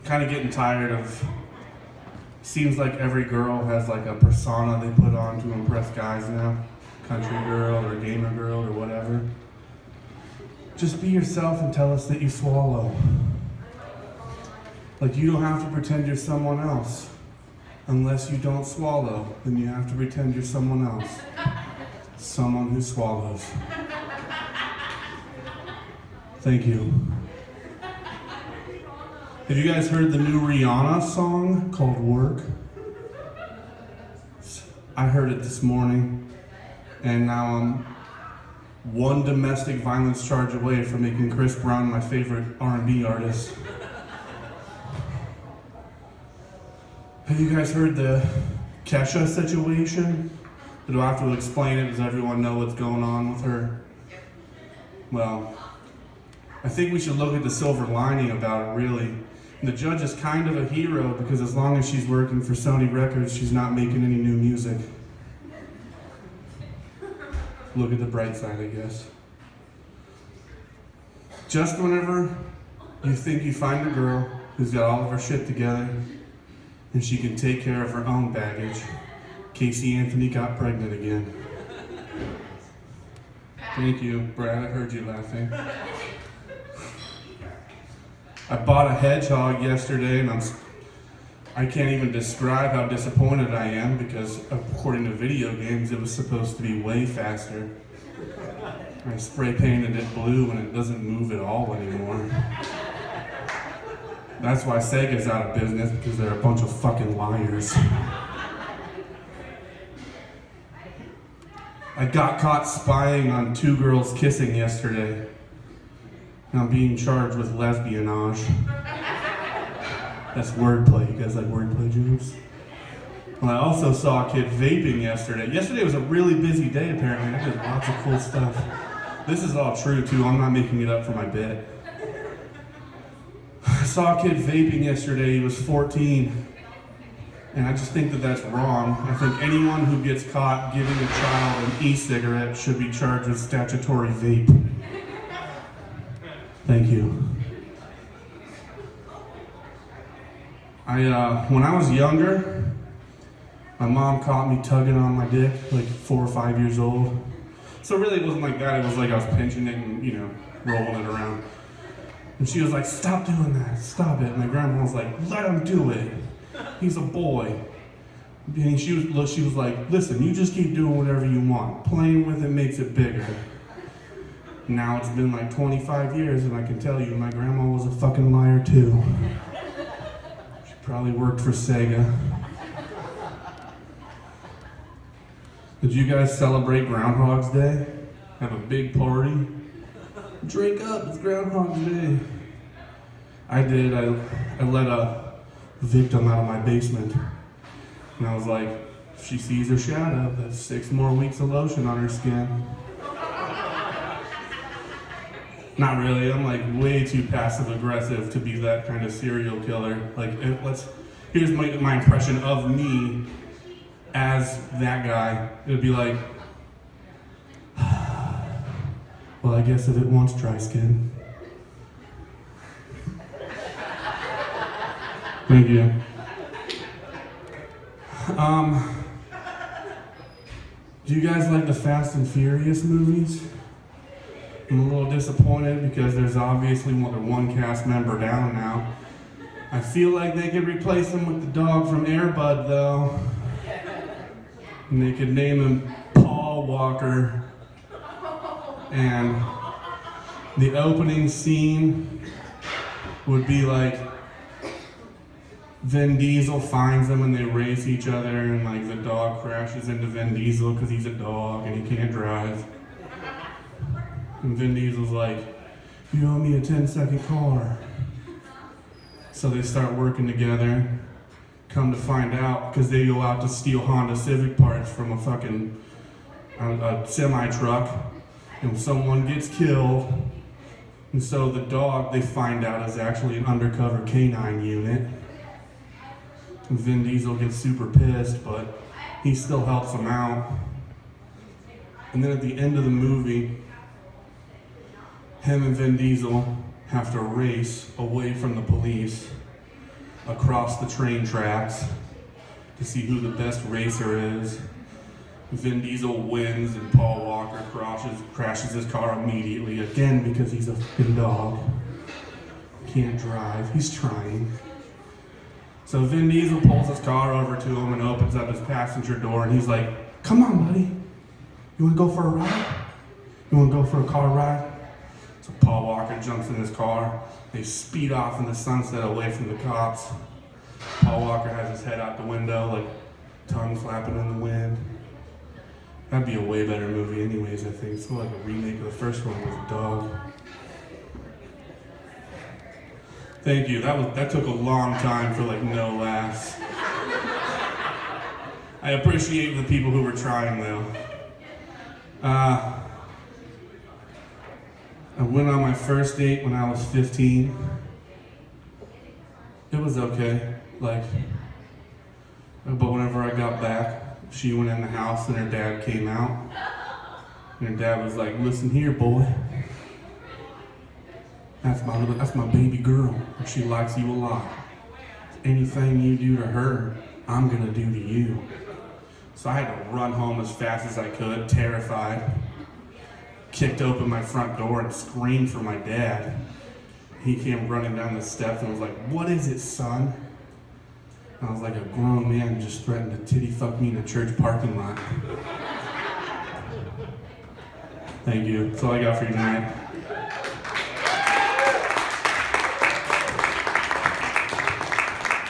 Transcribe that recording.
kind of getting tired of, seems like every girl has like a persona they put on to impress guys now. Country girl or gamer girl or whatever. Just be yourself and tell us that you swallow. Like, you don't have to pretend you're someone else. Unless you don't swallow, then you have to pretend you're someone else. Someone who swallows. Thank you. Have you guys heard the new Rihanna song called Work? I heard it this morning, and now I'm one domestic violence charge away from making Chris Brown my favorite R&B artist. Have you guys heard the Kesha situation? Do I have to explain it? Does everyone know what's going on with her? Well, I think we should look at the silver lining about it, really. The judge is kind of a hero because as long as she's working for Sony Records, she's not making any new music. Look at the bright side, I guess. Just whenever you think you find a girl who's got all of her shit together and she can take care of her own baggage, Casey Anthony got pregnant again. Thank you, Brad, I heard you laughing. I bought a hedgehog yesterday and I can't even describe how disappointed I am because according to video games, it was supposed to be way faster. I spray painted it blue and it doesn't move at all anymore. That's why Sega's out of business, because they're a bunch of fucking liars. I got caught spying on 2 girls kissing yesterday. And I'm being charged with lesbianage. That's wordplay. You guys like wordplay jokes? Well, I also saw a kid vaping yesterday. Yesterday was a really busy day, apparently. I did lots of cool stuff. This is all true, too. I'm not making it up for my bit. I saw a kid vaping yesterday. He was 14. And I just think that that's wrong. I think anyone who gets caught giving a child an e-cigarette should be charged with statutory vape. Thank you. When I was younger, my mom caught me tugging on my dick, like 4 or 5 years old. So really it wasn't like that, it was like I was pinching it and, rolling it around. And she was like, stop doing that, stop it. My grandma was like, let him do it. He's a boy. And she was like, listen, you just keep doing whatever you want. Playing with it makes it bigger. Now it's been like 25 years and I can tell you my grandma was a fucking liar too. She probably worked for Sega. Did you guys celebrate Groundhog's Day? Have a big party? Drink up, it's Groundhog's Day. I did. I let a victim out of my basement. And I was like, if she sees her shadow, that's 6 more weeks of lotion on her skin. Not really, I'm like way too passive aggressive to be that kind of serial killer. Like, here's my impression of me as that guy. It would be like, well, I guess if it wants dry skin. Thank you. Do you guys like the Fast and Furious movies? I'm a little disappointed because there's obviously one cast member down now. I feel like they could replace him with the dog from Air Bud though. And they could name him Paul Walker. And the opening scene would be like Vin Diesel finds them and they race each other and like the dog crashes into Vin Diesel because he's a dog and he can't drive. And Vin Diesel's like, you owe me a 10-second car. So they start working together. Come to find out, because they go out to steal Honda Civic parts from a semi-truck, and someone gets killed. And so the dog, they find out, is actually an undercover canine unit. And Vin Diesel gets super pissed, but he still helps them out. And then at the end of the movie, him and Vin Diesel have to race away from the police across the train tracks to see who the best racer is. Vin Diesel wins and Paul Walker crashes his car immediately, again because he's a fucking dog. Can't drive, he's trying. So Vin Diesel pulls his car over to him and opens up his passenger door, and he's like, "Come on, buddy. You wanna go for a ride? You wanna go for a car ride?" So Paul Walker jumps in his car. They speed off in the sunset away from the cops. Paul Walker has his head out the window, like tongue flapping in the wind. That'd be a way better movie anyways, I think. It's like a remake of the first one with a dog. Thank you. That took a long time for like no laughs. I appreciate the people who were trying though. I went on my first date when I was 15. It was okay, but whenever I got back, she went in the house and her dad came out. And her dad was like, "Listen here, boy. That's my baby girl, and she likes you a lot. Anything you do to her, I'm gonna do to you." So I had to run home as fast as I could, terrified. Kicked open my front door and screamed for my dad. He came running down the steps and was like, "What is it, son?" And I was like, "A grown man just threatened to titty fuck me in a church parking lot." Thank you. That's all I got for you tonight.